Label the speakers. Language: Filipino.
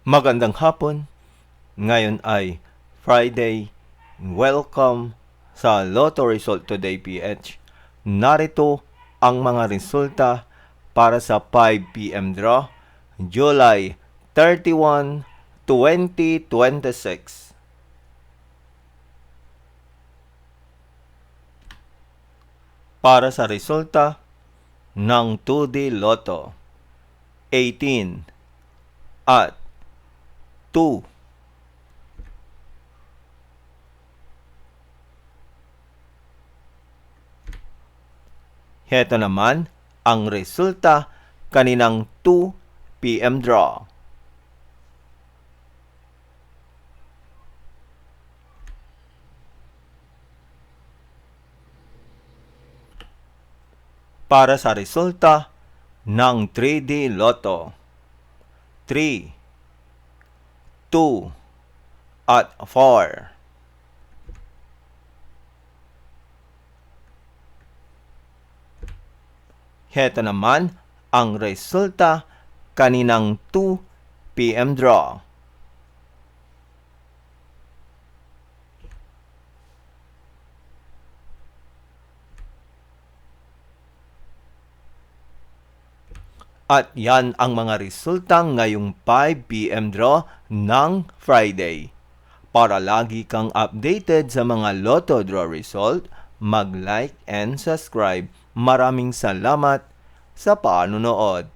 Speaker 1: Magandang hapon. Ngayon ay Friday. Welcome sa Lotto Result Today PH. Narito ang mga resulta para sa 5 p.m. draw, July 31, 2026. Para sa resulta ng 2D Lotto, 18 at 2. Heto naman ang resulta kaninang 2 p.m. draw. Para sa resulta ng 3D Lotto, 3, 2, at 4. Heto naman ang resulta kaninang 2 p.m. draw. At yan ang mga resulta ngayong 5 p.m. draw ng Friday. Para lagi kang updated sa mga Lotto draw result, mag-like and subscribe. Maraming salamat sa panonood.